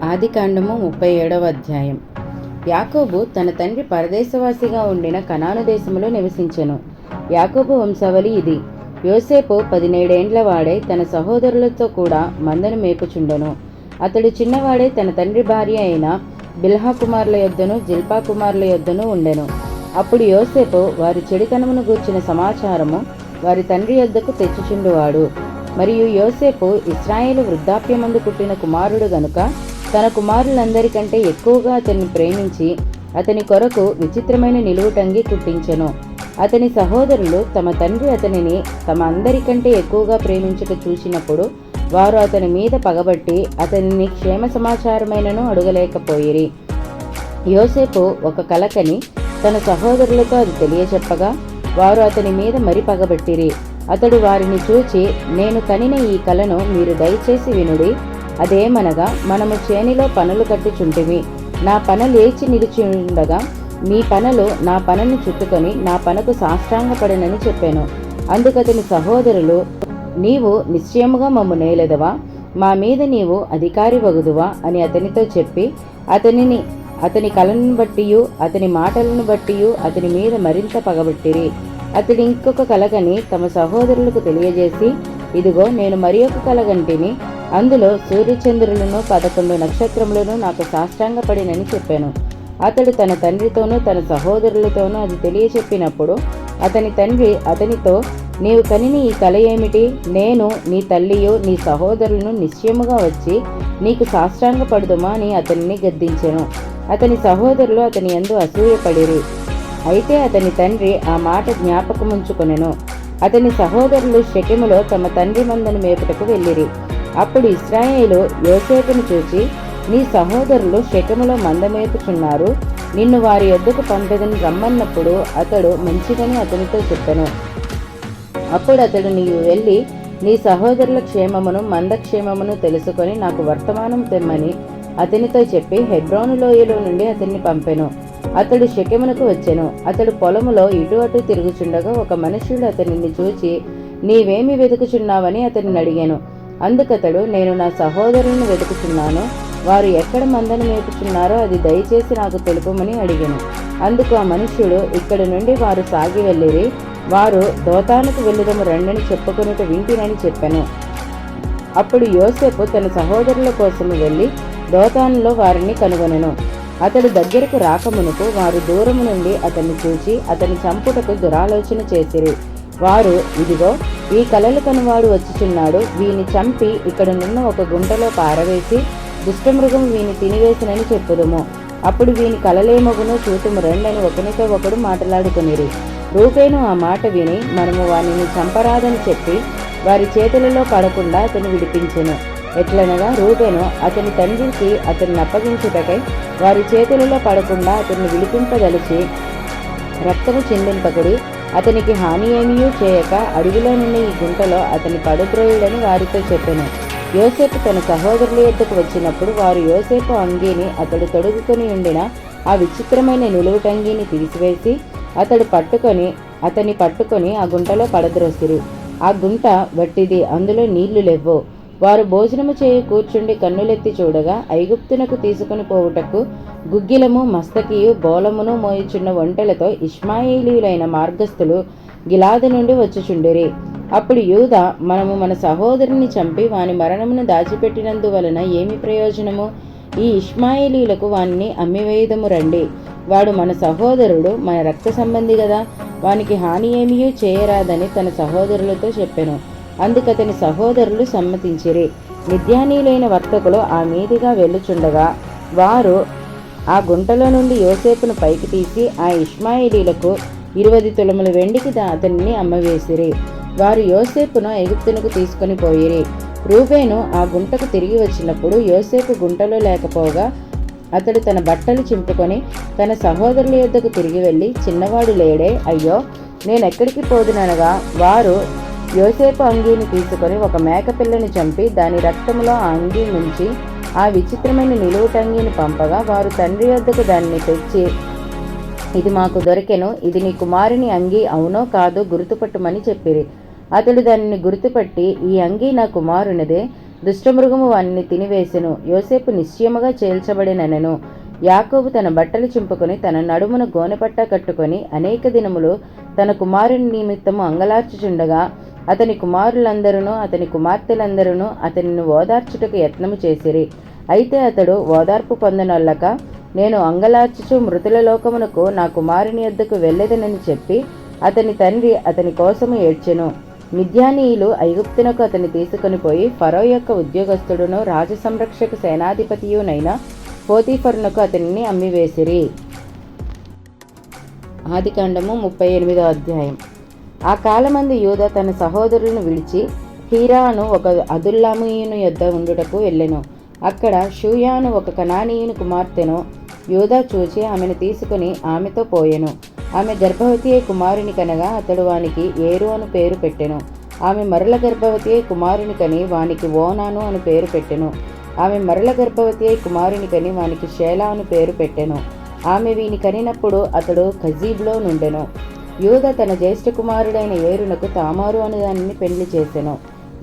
ఆదికాండము 37వ అధ్యాయం. యాకోబు తన తండ్రి పరదేశవాసిగా ఉండిన కనాను దేశములో నివసించెను. యాకోబు వంశావళి ఇది. యోసేపు 17 ఏండ్ల వాడై తన సహోదరులతో కూడా మందను మేపుచుండెను. అతడు చిన్నవాడై తన తండ్రి భార్య అయిన బిల్హా కుమారుల యొద్దను జిల్పా కుమారుల యొద్దను ఉండెను. అప్పుడు యోసేపు వారి చెడుతనమును గూర్చిన సమాచారము వారి తండ్రి యొద్దకు తెచ్చుచుండువాడు. మరియు యోసేపు ఇశ్రాయేలు వృద్ధాప్యమందు పుట్టిన కుమారుడు గనుక తన కుమారులందరికంటే ఎక్కువగా అతన్ని ప్రేమించి అతని కొరకు విచిత్రమైన నిలువుటంగి కుట్టించెను. అతని సహోదరులు తమ తండ్రి అతనిని తమ అందరికంటే ఎక్కువగా ప్రేమించుట చూసినప్పుడు వారు అతని మీద పగబట్టి అతనిని క్షేమ సమాచారమైనను అడగలేకపోయిరి. యోసేపు ఒక కలకని తన సహోదరులతో అది తెలియచెప్పగా వారు అతని మీద మరి పగబట్టిరి. అతడు వారిని చూచి, నేను కనిన ఈ కలను మీరు దయచేసి వినుడి. అదేమనగా, మనము చేనిలో పనులు కట్టుచుంటిమి. నా పన లేచి నిలిచి ఉండగా మీ పనలు నా పనను చుట్టుకొని నా పనకు సాష్టాంగపడనని చెప్పాను. అందుకతని సహోదరులు, నీవు నిశ్చయముగా మమ్ము నేలెదవా, మా మీద నీవు అధికారి వగుదువా అని అతనితో చెప్పి అతని కలను బట్టియు అతని మాటలను బట్టియు అతని మీద మరింత పగబట్టిరి. అతడు ఇంకొక కలగని తమ సహోదరులకు తెలియజేసి, ఇదిగో నేను మరి ఒక కలగంటిని, అందులో సూర్యచంద్రులను 11 నక్షత్రములను నాకు సాష్టాంగపడినని చెప్పాను. అతడు తన తండ్రితోనూ తన సహోదరులతోనూ అది తెలియచెప్పినప్పుడు అతని తండ్రి అతనితో, నీవు కనిని ఈ కల ఏమిటి? నేను నీ తల్లియు నీ సహోదరులను నిశ్చయముగా వచ్చి నీకు సాష్టాంగపడుదుమా అని అతనిని గద్దించెను. అతని సహోదరులు అతని యందు అసూయపడిరి. అయితే అతని తండ్రి ఆ మాట జ్ఞాపకముంచుకొనెను. అతని సహోదరులు షెకెములో తమ తండ్రి మందను మేపుటకు వెళ్ళిరి. అప్పుడు ఇశ్రాయేలు యోసేపును చూచి, నీ సహోదరులు షెకెములో మంద మేపుచున్నారు, నిన్ను వారి యొద్దకు పంపెదను రమ్మన్నప్పుడు అతడు మంచిదని అతనితో చెప్పెను. అప్పుడు అతడు, నీవు వెళ్ళి నీ సహోదరుల క్షేమమును మంద క్షేమమును తెలుసుకొని నాకు వర్తమానం తెమ్మని అతనితో చెప్పి హెబ్రోను లోయలో నుండి అతన్ని పంపెను. అతడు షెకెమునకు వచ్చెను. అతడు పొలములో ఇటు అటు తిరుగుచుండగా ఒక మనుష్యుడు అతనిని చూచి, నీవేమి వెతుకుచున్నావని అతనిని అడిగాను. అందుకతడు, నేను నా సహోదరులను వెతుకుచున్నాను, వారు ఎక్కడ మందను మేపుచున్నారో అది దయచేసి నాకు తెలుపమని అడిగాను. అందుకు ఆ మనుష్యుడు, ఇక్కడి నుండి వారు సాగి వెళ్ళిరి, వారు దోతానుకు వెళ్ళుదము రండని చెప్పుకొనుట వింటినని చెప్పెను. అప్పుడు యోసేపు తన సహోదరుల కోసము వెళ్ళి దోతానులో వారిని కనుగొనెను. అతడు దగ్గరకు రాకమునుకు వారు దూరము నుండి అతన్ని చూచి అతని చంపుటకు దురాలోచన చేసిరి. వారు, ఇదిగో ఈ కలలు కనువాడు వచ్చుచున్నాడు, వీని చంపి ఇక్కడనున్న ఒక గుంటలో పారవేసి దుష్టమృగం వీని తినివేసినని చెప్పుదుము. అప్పుడు వీని కలలేమగునో చూతుము రండని ఒకనితో ఒకడు మాట్లాడుకొనిరి. రూబేను ఆ మాట విని, మనము వానిని చంపరాదని చెప్పి వారి చేతులలో పడకుండా అతను విడిపించెను. ఎట్లనగా రూబేను అతని తండ్రికి అతన్ని అప్పగించుటకై వారి చేతులలో పడకుండా అతన్ని విడిపింపదలిచి, రక్తము చిందింపకుడి, అతనికి హాని ఏమీ చేయక అడవిలో నుండి ఈ గుంటలో అతని పడుద్రోయుడని వారితో చెప్పెను. యోసేపు తన సహోదరుల యొద్దకు వచ్చినప్పుడు వారు యోసేపు అంగీని అతడు తొడుగుకొని ఉండిన ఆ విచిత్రమైన నిలువుటంగీని తీసివేసి అతని పట్టుకొని ఆ గుంటలో పడద్రోసిరి. ఆ గుంట వట్టిది, అందులో నీళ్లు లెవ్వు. వారు భోజనము చేయి కూర్చుండి కన్నులెత్తి చూడగా ఐగుప్తునకు తీసుకుని పోవుటకు గుగ్గిలము మస్తకియు బోలమును మోయుచున్న ఒంటెలతో ఇష్మాయేలీయులైన మార్గస్థులు గిలాదు నుండి వచ్చుచుండిరి. అప్పుడు యూదా, మనము మన సహోదరుని చంపి వాని మరణమును దాచిపెట్టినందువలన ఏమి ప్రయోజనము? ఈ ఇష్మాయేలీయులకు వానిని అమ్మివేయుదము రండి. వాడు మన సహోదరుడు, మన రక్త సంబంధి గదా, వానికి హాని ఏమీ చేయరాదని తన సహోదరులతో చెప్పెను. అందుకతని సహోదరులు సమ్మతించిరి. మిద్యానీయులైన వర్తకులు ఆ మీదిగా వెళ్ళుచుండగా వారు ఆ గుంటలో నుండి యోసేపును పైకి తీసి ఆ ఇష్మాయేలీలకు 20 తులముల వెండికి అతనిని అమ్మవేసిరి. వారు యోసేపును ఐగుప్తునకు తీసుకొని పోయిరి. రూబేను ఆ గుంటకు తిరిగి వచ్చినప్పుడు యోసేపు గుంటలో లేకపోగా అతడు తన బట్టలు చింపుకొని తన సహోదరుల యొద్దకు తిరిగి వెళ్ళి, చిన్నవాడు లేడే, అయ్యో నేనెక్కడికి పోదుననగా వారు యోసేపు అంగీని తీసుకొని ఒక మేకపిల్లని చంపి దాని రక్తములో ఆ అంగీ ముంచి ఆ విచిత్రమైన నిలువుటంగీని పంపగా వారు తండ్రి యొద్దకు దాన్ని తెచ్చి, ఇది మాకు దొరికెను, ఇది నీ కుమారుని అంగీ అవునో కాదో గుర్తుపట్టుమని చెప్పిరి. అతడు దానిని గుర్తుపట్టి, ఈ అంగీ నా కుమారునిదే, దుష్టమృగము వానిని తినివేసెను. యోసేపు నిశ్చయముగా చేల్చబడినెను. యాకోబు తన బట్టలు చింపుకొని తన నడుమున గోనెపట్ట కట్టుకొని అనేక దినములు తన కుమారుని నిమిత్తము అంగలార్చుచుండగా అతని కుమారులందరూ అతని కుమార్తెలందరూ అతనిని ఓదార్చుటకు యత్నము చేసిరి. అయితే అతడు ఓదార్పు పొందనొల్లక, నేను అంగలార్చుచు మృతుల లోకమునకు నా కుమారుని యొద్దకు వెళ్ళెదనని చెప్పి అతని తండ్రి అతని కోసము ఏడ్చెను. మిద్యానీయులు ఐగుప్తునకు అతన్ని తీసుకొని పోయి ఫరో యొక్క ఉద్యోగస్తుడును రాజసంరక్షక సేనాధిపతియునైన పోతీఫరునకు అతనిని అమ్మివేసిరి. ఆదికాండము 38వ అధ్యాయం. ఆ కాలమందు యూదా తన సహోదరులను విడిచి హీరాను ఒక అదుల్లామీయుని యొద్ద ఉండుటకు వెళ్ళెను. అక్కడ షూయాను ఒక కనానీయుని కుమార్తెను యూదా చూచి ఆమెను తీసుకుని ఆమెతో పోయెను. ఆమె గర్భవతి అయి కుమారుని కనగా అతడు వానికి ఏరు అను పేరు పెట్టెను. ఆమె మరల గర్భవతి అయి కుమారుని కని వానికి ఓనాను అను పేరు పెట్టెను. ఆమె మరల గర్భవతి అయి కుమారుని కని వానికి షేలా అను పేరు పెట్టెను. ఆమె వీని కనినప్పుడు అతడు కజీబ్లో నుండెను. యూదా తన జ్యేష్ఠ కుమారుడైన ఏరునకు తామారు అను దానిని పెళ్లి చేసెను.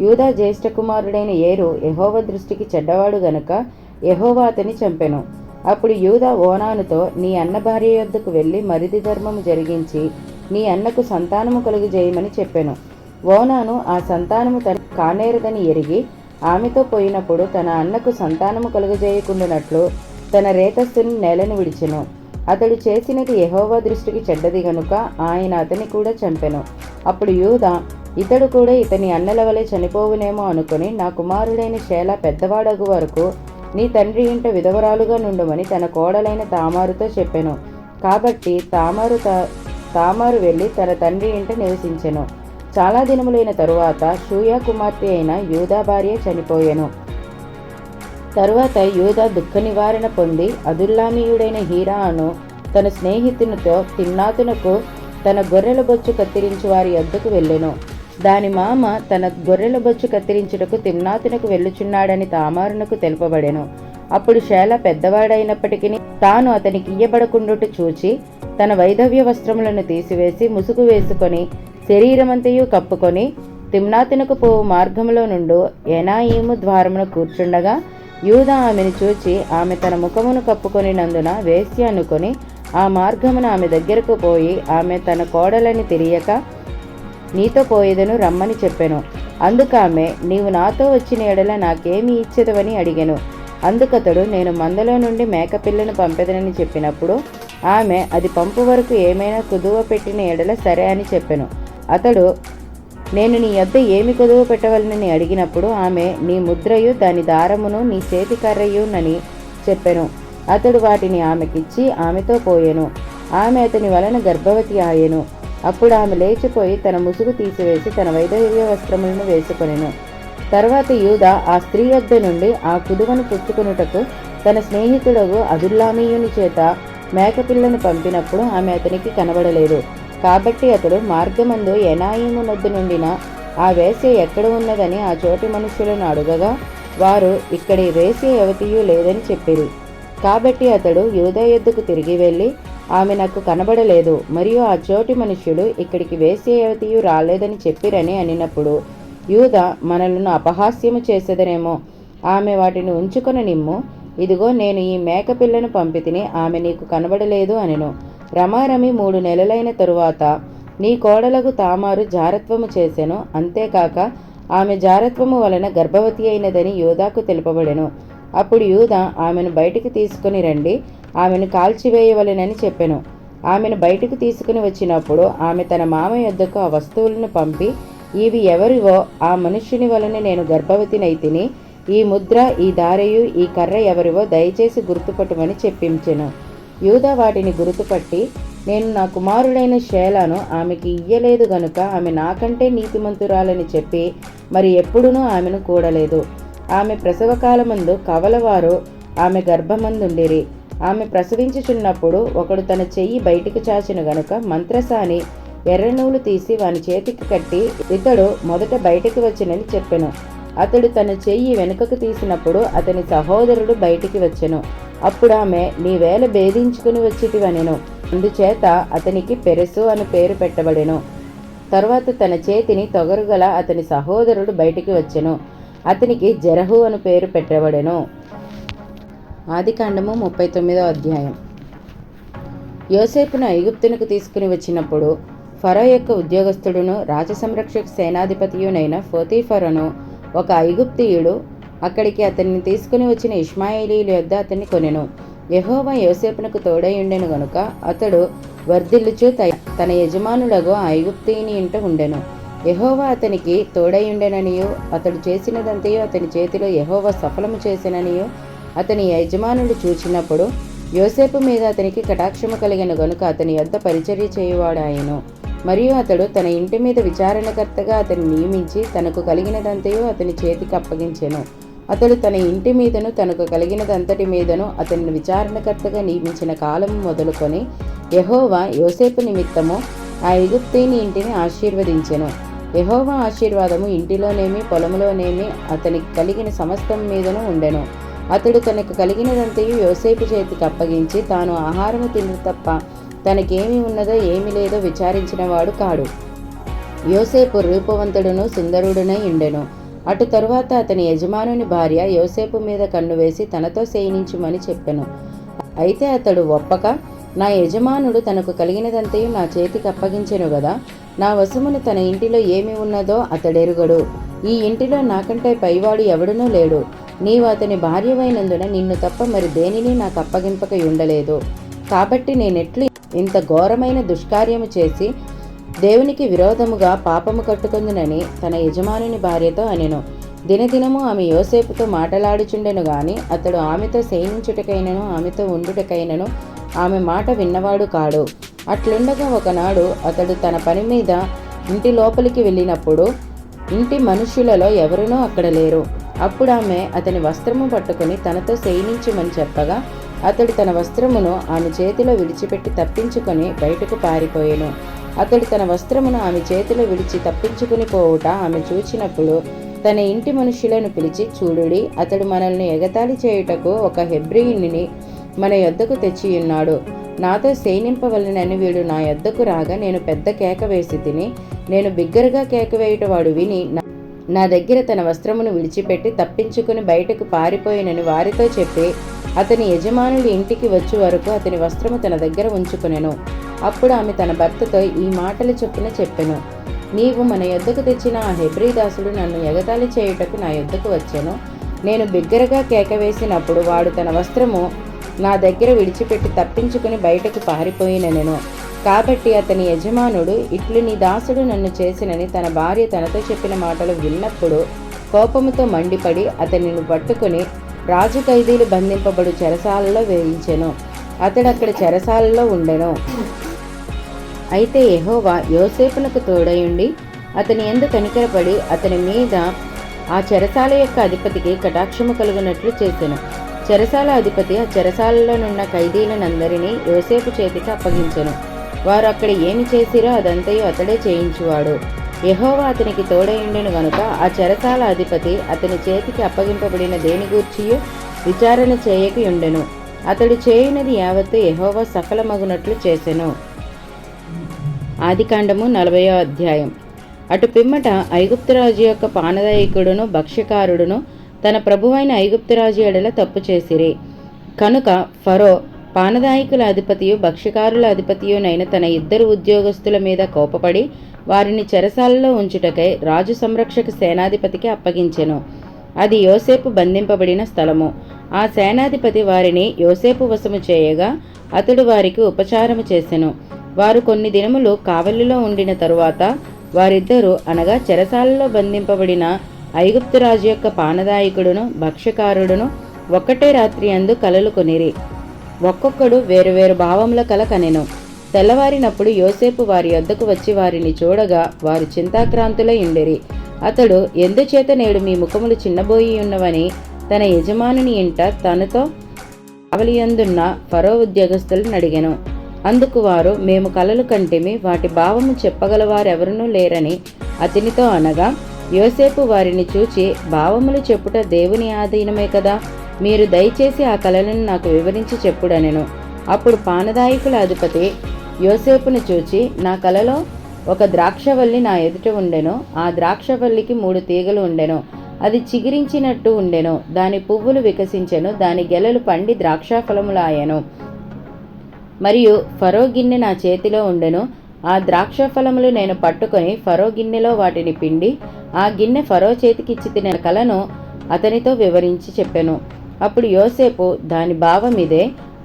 యూదా జ్యేష్ఠ కుమారుడైన ఏరు యెహోవా దృష్టికి చెడ్డవాడు గనుక యెహోవా అతని చంపెను. అప్పుడు యూదా ఓనానుతో, నీ అన్న భార్య యొద్దకు వెళ్ళి మరిది ధర్మము జరిగించి నీ అన్నకు సంతానము కలుగజేయమని చెప్పెను. ఓనాను ఆ సంతానము తన కానేరదని ఎరిగి ఆమెతో పోయినప్పుడు తన అన్నకు సంతానము కలుగజేయకుండానట్లు తన రేతస్సుని నేలను విడిచెను. అతడు చేసినది యెహోవా దృష్టికి చెడ్డది గనుక ఆయన అతని కూడా చంపెను. అప్పుడు యూదా, ఇతడు కూడా ఇతని అన్నల వలె చనిపోవునేమో అనుకుని నా కుమారుడైన షేలా పెద్దవాడగు వరకు నీ తండ్రి ఇంట విధవరాలుగా నుండుమని తన కోడలైన తామారుతో చెప్పెను. కాబట్టి తామారు వెళ్ళి తన తండ్రి ఇంట నివసించెను. చాలా దినములైన తరువాత షూయా కుమార్తె అయిన యూదా భార్య చనిపోయెను. తరువాత యూదా దుఃఖ నివారణ పొంది అదుల్లామీయుడైన హీరాను తన స్నేహితునితో తిమ్నాతునకు తన గొర్రెల బొచ్చు కత్తిరించు వారి యొద్దకు వెళ్ళెను. దాని మామ తన గొర్రెల బొచ్చు కత్తిరించుటకు తిమ్నాతునకు వెళ్ళుచున్నాడని తామారునకు తెలుపబడెను. అప్పుడు షేలా పెద్దవాడైనప్పటికీ తాను అతనికి ఇయ్యబడకుండుట చూచి తన వైధవ్య వస్త్రములను తీసివేసి ముసుగు వేసుకొని శరీరమంతయు కప్పుకొని తిమ్నాతునకు పోవు మార్గములో నుండు ఎనాయిము ద్వారమున కూర్చుండగా యూదా ఆమెను చూచి ఆమె తన ముఖమును కప్పుకొనినందున వేశ్య అనుకొని ఆ మార్గమున ఆమె దగ్గరకు పోయి ఆమె తన కోడలని తెలియక నీతో పోయేదను రమ్మని చెప్పెను. అందుకామె, నీవు నాతో వచ్చిన ఎడల నాకేమి ఇచ్చేదవని అడిగెను. అందుకతడు, నేను మందలో నుండి మేకపిల్లను పంపెదనని చెప్పినప్పుడు ఆమె, అది పంపు వరకు ఏమైనా కుదువ పెట్టిన ఎడల సరే అని చెప్పెను. అతడు, నేను నీ యొద్ద ఏమి కుదువ పెట్టవలనని అడిగినప్పుడు ఆమె, నీ ముద్రయు దాని దారమును నీ చేతి కర్రయునని చెప్పెను. అతడు వాటిని ఆమెకిచ్చి ఆమెతో పోయెను. ఆమె అతని వలన గర్భవతి ఆయెను. అప్పుడు ఆమె లేచిపోయి తన ముసుగు తీసివేసి తన వైధవ్య వస్త్రములను వేసుకొనెను. తర్వాత యూదా ఆ స్త్రీ యొద్ద నుండి ఆ కుదువను పుచ్చుకొనుటకు తన స్నేహితుడగు అదుల్లామీయుని చేత మేకపిల్లను పంపినప్పుడు ఆమె అతనికి కనబడలేదు. కాబట్టి అతడు మార్గమందు ఎనాయిము నొద్దు నుండిన ఆ వేశ్య ఎక్కడ ఉన్నదని ఆ చోటి మనుష్యులను అడుగగా వారు, ఇక్కడి వేశ్య యవతియు లేదని చెప్పిరి. కాబట్టి అతడు యూదా యొద్దకు తిరిగి వెళ్ళి, ఆమె నాకు కనబడలేదు, మరియు ఆ చోటి మనుష్యుడు ఇక్కడికి వేశ్య యవతియు రాలేదని చెప్పిరని అనినప్పుడు యూదా, మనలను అపహాస్యము చేసేదనేమో, ఆమె వాటిని ఉంచుకొన నిమ్ము, ఇదిగో నేను ఈ మేకపిల్లను పంపితిని, ఆమె నీకు కనబడలేదు అనెను. రమారమి 3 నెలలైన తరువాత నీ కోడలకు తామారు జారత్వము చేసెను. అంతేకాక ఆమె జారత్వము వలన గర్భవతి అయినదని యూదాకు తెలుపబడెను. అప్పుడు యూదా, ఆమెను బయటికి తీసుకుని రండి, ఆమెను కాల్చివేయవలెనని చెప్పెను. ఆమెను బయటకు తీసుకుని వచ్చినప్పుడు ఆమె తన మామ యొద్దకు ఆ వస్తువులను పంపి, ఇవి ఎవరివో ఆ మనుష్యుని వలన నేను గర్భవతినైతిని, ఈ ముద్ర, ఈ దారెయు, ఈ కర్ర ఎవరివో దయచేసి గుర్తుపట్టమని చెప్పించెను. యూదా వాటిని గుర్తుపట్టి, నేను నా కుమారుడైన షేలాను ఆమెకి ఇయ్యలేదు గనుక ఆమె నాకంటే నీతిమంతురాలని చెప్పి మరి ఎప్పుడునూ ఆమెను కూడలేదు. ఆమె ప్రసవకాలమందు కవలవారు ఆమె గర్భమందుండిరి. ఆమె ప్రసవించుచున్నప్పుడు ఒకడు తన చెయ్యి బయటికి చాచిన గనుక మంత్రసాని ఎర్రనూలు తీసి వాని చేతికి కట్టి, ఇతడు మొదట బయటికి వచ్చినని చెప్పెను. అతడు తన చెయ్యి వెనుకకు తీసినప్పుడు అతని సహోదరుడు బయటికి వచ్చెను. అప్పుడు ఆమె, నీవేళ భేదించుకుని వచ్చిటివనెను. అందుచేత అతనికి పెరెసు అని పేరు పెట్టబడెను. తరువాత తన చేతిని తొగరుగల అతని సహోదరుడు బయటికి వచ్చెను. అతనికి జెరహు అను పేరు పెట్టబడెను. ఆదికాండము 39వ అధ్యాయం. యోసేపును ఐగుప్తునకు తీసుకుని వచ్చినప్పుడు ఫరో యొక్క ఉద్యోగస్తుడును రాజసంరక్షక సేనాధిపతియునైన పోతీఫరును ఒక ఐగుప్తీయుడు అక్కడికి అతన్ని తీసుకుని వచ్చిన ఇష్మాయేలీయుల యొద్ద అతన్ని కొనెను. యెహోవా యోసేపునకు తోడైయుండెను గనుక అతడు వర్ధిల్లుచు తన యజమానులగు ఆ ఐగుప్తీయుని ఇంట ఉండెను. యెహోవా అతనికి తోడైయుండెననియు అతడు చేసినదంతయు అతని చేతిలో యెహోవా సఫలము చేసెననియు అతని యజమానులు చూచినప్పుడు యోసేపు మీద అతనికి కటాక్షము కలిగెను గనుక అతని యొద్ద పరిచర్య చేయువాడాయెను. మరియు అతడు తన ఇంటి మీద విచారణకర్తగా అతన్ని నియమించి తనకు కలిగినదంతయు అతని చేతికి అప్పగించెను. అతడు తన ఇంటి మీదను తనకు కలిగినదంతటి మీదను అతన్ని విచారణకర్తగా నియమించిన కాలము మొదలుకొని యెహోవా యోసేపు నిమిత్తము ఆ ఐగుప్తీయుని ఇంటిని ఆశీర్వదించెను. యెహోవా ఆశీర్వాదము ఇంటిలోనేమి పొలములోనేమి అతనికి కలిగిన సమస్తం మీదను ఉండెను. అతడు తనకు కలిగినదంతయు యోసేపు చేతికి అప్పగించి తాను ఆహారము తిను తప్ప తనకేమి ఉన్నదో ఏమి లేదో విచారించినవాడు కాడు. యోసేపు రూపవంతుడును సుందరుడునై ఉండెను. అటు తరువాత అతని యజమానుని భార్య యోసేపు మీద కన్ను వేసి తనతో శయనించుమని చెప్పెను. అయితే అతడు ఒప్పక, నా యజమానుడు తనకు కలిగినదంతయు నా చేతికి అప్పగించెను గదా, నా వశమును తన ఇంటిలో ఏమి ఉన్నదో అతడెరుగడు. ఈ ఇంటిలో నాకంటే పైవాడు ఎవడునూ లేడు. నీవు అతని భార్యవైనందున నిన్ను తప్ప మరి దేనిని నాకు అప్పగింపక ఉండలేదు. కాబట్టి నేనెట్లు ఇంత ఘోరమైన దుష్కార్యము చేసి దేవునికి విరోధముగా పాపము కట్టుకొందునని తన యజమానుని భార్యతో అనెను. దినదినము ఆమె యోసేపుతో మాటలాడుచుండెను గాని అతడు ఆమెతో శయనించుటకైనను ఆమెతో ఉండుటకైనను ఆమె మాట విన్నవాడు కాడు. అట్లుండగా ఒకనాడు అతడు తన పని మీద ఇంటి లోపలికి వెళ్ళినప్పుడు ఇంటి మనుష్యులలో ఎవరునూ అక్కడ లేరు. అప్పుడు ఆమె అతని వస్త్రము పట్టుకుని తనతో శయనించుమని చెప్పగా అతడు తన వస్త్రమును ఆమె చేతిలో విడిచిపెట్టి తప్పించుకొని బయటకు పారిపోయెను. అతడు తన వస్త్రమును ఆమె చేతిలో విడిచి తప్పించుకుని పోవుట ఆమె చూచినప్పుడు తన ఇంటి మనుష్యులను పిలిచి, చూడుడి, అతడు మనల్ని ఎగతాళి చేయుటకు ఒక హెబ్రీయుని మన యొద్దకు తెచ్చియున్నాడు. నాతో శయనింపవలెనని వీడు నా యొద్దకు రాగా నేను పెద్ద కేక వేసి తిని, నేను బిగ్గరగా కేక వేయుట వాడు విని నా దగ్గర తన వస్త్రమును విడిచిపెట్టి తప్పించుకుని బయటకు పారిపోయినని వారితో చెప్పి అతని యజమానులు ఇంటికి వచ్చే వరకు అతని వస్త్రము తన దగ్గర ఉంచుకొనెను. అప్పుడు ఆమె తన భర్తతో ఈ మాటలు చొప్పున చెప్పెను, నీవు మన యొద్దకు తెచ్చిన ఆ హెబ్రీ దాసుడు నన్ను ఎగతాళి చేయుటకు నా యొద్దకు వచ్చెను. నేను బిగ్గరగా కేక వేసినప్పుడు వాడు తన వస్త్రము నా దగ్గర విడిచిపెట్టి తప్పించుకుని బయటకు పారిపోయినెను. కాబట్టి అతని యజమానుడు, ఇట్లు నీ దాసుడు నన్ను చేసినని తన భార్య తనతో చెప్పిన మాటలు విన్నప్పుడు కోపముతో మండిపడి అతనిని పట్టుకుని రాజు ఖైదీలు బంధింపబడు చెరసాలలో వేయించెను. అతడు అక్కడ చెరసాలలో ఉండెను. అయితే యెహోవా యోసేపునకు తోడయుండి అతని యందు కనికరపడి అతని మీద ఆ చెరసాల యొక్క అధిపతికి కటాక్షము కలుగునట్లు చేసెను. చెరసాల అధిపతి ఆ చెరసాలలోనున్న ఖైదీలనందరినీ యోసేపు చేతికి అప్పగించెను. వారు అక్కడ ఏమి చేసిరో అదంతయు అతడే చేయించువాడు. యెహోవా అతనికి తోడయుండెను గనుక ఆ చెరసాల అధిపతి అతని చేతికి అప్పగింపబడిన దేని గూర్చియు విచారణ చేయక ఉండెను. అతడు చేయునది యావత్తు యెహోవా సఫలమగునట్లు చేసెను. ఆదికాండము 40వ అధ్యాయం. అటు పిమ్మట ఐగుప్తురాజు యొక్క పానదాయకుడును భక్ష్యకారుడును తన ప్రభువైన ఐగుప్తురాజు ఎడల తప్పు చేసిరి. కనుక ఫరో పానదాయకుల అధిపతియు భక్ష్యకారుల అధిపతియునైన తన ఇద్దరు ఉద్యోగస్తుల మీద కోపపడి వారిని చెరసాలలో ఉంచుటకై రాజు సంరక్షక సేనాధిపతికి అప్పగించెను. అది యోసేపు బంధింపబడిన స్థలము. ఆ సేనాధిపతి వారిని యోసేపు వశము చేయగా అతడు వారికి ఉపచారము చేసెను. వారు కొన్ని దినములు కావలిలో ఉండిన తరువాత వారిద్దరూ అనగా చెరసాలలో బంధింపబడిన ఐగుప్తురాజు యొక్క పానదాయకుడును భక్ష్యకారుడును ఒక్కటే రాత్రి అందు కలలు కొనిరి. ఒక్కొక్కడు వేరువేరు భావముల కల కనెను. తెల్లవారినప్పుడు యోసేపు వారి యొద్దకు వచ్చి వారిని చూడగా వారు చింతాక్రాంతులై ఉండెరి. అతడు, ఎందుచేత నేడు మీ ముఖములు చిన్నబోయి ఉన్నవని తన యజమానుని ఇంట తనతో కావలియందున్న ఫరో ఉద్యోగస్తులను అడిగెను. అందుకు వారు, మేము కలలు కంటిమి, వాటి భావము చెప్పగలవారెవరునూ లేరని అతనితో అనగా, యోసేపు వారిని చూచి, భావములు చెప్పుట దేవుని ఆధీనమే కదా, మీరు దయచేసి ఆ కలలను నాకు వివరించి చెప్పుడనెను. అప్పుడు పానదాయకుల అధిపతి యోసేపును చూచి, నా కలలో ఒక ద్రాక్షవల్లి నా ఎదుట ఉండెను. ఆ ద్రాక్షవల్లికి 3 తీగలు ఉండెను. అది చిగిరించినట్టు ఉండెను, దాని పువ్వులు వికసించెను, దాని గెలలు పండి ద్రాక్షాఫలములాయెను. మరియు ఫరో గిన్నె నా చేతిలో ఉండెను. ఆ ద్రాక్షఫలములు నేను పట్టుకొని ఫరో గిన్నెలో వాటిని పిండి ఆ గిన్నె ఫరో చేతికిచ్చి తిన కలను అతనితో వివరించి చెప్పెను. అప్పుడు యోసేపు, దాని భావం ఇదే,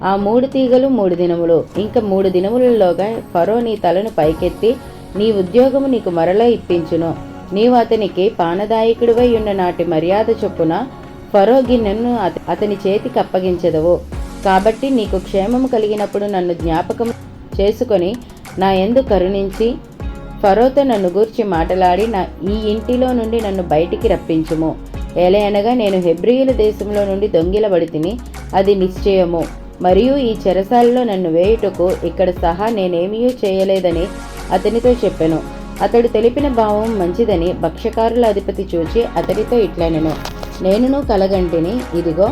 ఆ 3 తీగలు 3 దినములు, ఇంక 3 దినములలోగా ఫరో నీ తలను పైకెత్తి నీ ఉద్యోగము నీకు మరలా ఇప్పించును. నీవు అతనికి పానదాయకుడివై ఉన్న నాటి మర్యాద చొప్పున ఫరో గిన్నెను అతని చేతికి అప్పగించెదవు. కాబట్టి నీకు క్షేమము కలిగినప్పుడు నన్ను జ్ఞాపకం చేసుకొని నా యందు కరుణించి ఫరోతో నన్ను గూర్చి మాటలాడి ఈ ఇంటిలో నుండి నన్ను బయటికి రప్పించుము. ఏలయనగా నేను హెబ్రీయుల దేశంలో నుండి దొంగిలబడి తిని, అది నిశ్చయము. మరియు ఈ చెరసాలలో నన్ను వేయుటకు ఇక్కడ సహా నేనేమీ చేయలేదని అతనితో చెప్పెను. అతడు తెలిపిన భావం మంచిదని భక్ష్యకారుల అధిపతి చూచి అతడితో ఇట్లనెను, నేనును కలగంటిని, ఇదిగో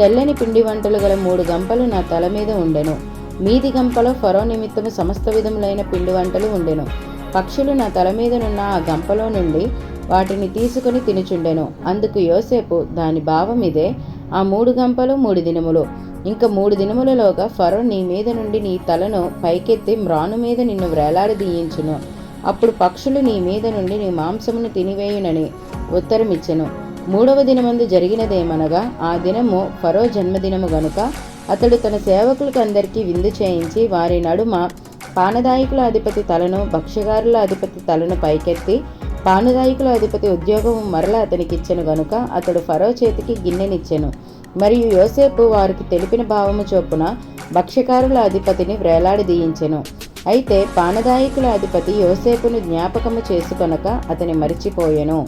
తెల్లని పిండి వంటలు గల 3 గంపలు నా తల మీద ఉండెను. మీది గంపలో ఫరో నిమిత్తము సమస్త విధములైన పిండి వంటలు ఉండెను. పక్షులు నా తల మీదనున్న ఆ గంపలో నుండి వాటిని తీసుకుని తినుచుండెను. అందుకు యోసేపు, దాని భావం ఇదే, ఆ 3 గంపలు 3 దినములు, ఇంక 3 దినములలోగా ఫరో నీ మీద నుండి నీ తలను పైకెత్తి మ్రాను మీద నిన్ను వ్రేలాడదీయించును. అప్పుడు పక్షులు నీ మీద నుండి నీ మాంసమును తినివేయునని ఉత్తరమిచ్చెను. 3వ దినమందు జరిగినదేమనగా, ఆ దినము ఫరో జన్మదినము గనుక అతడు తన సేవకులకు అందరికీ విందు చేయించి వారి నడుమ పానదాయకుల అధిపతి తలను భక్ష్యగారుల అధిపతి తలను పైకెత్తి పానదాయకుల అధిపతి ఉద్యోగము మరల అతనికిచ్చెను గనుక అతడు ఫరో చేతికి గిన్నెనిచ్చెను. మరియు యోసేపు వారికి తెలిపిన భావము చొప్పున భక్ష్యకారుల అధిపతిని వ్రేలాడదీయించెను. అయితే పానదాయకుల అధిపతి యోసేపును జ్ఞాపకము చేసుకొనక అతని మరిచిపోయెను.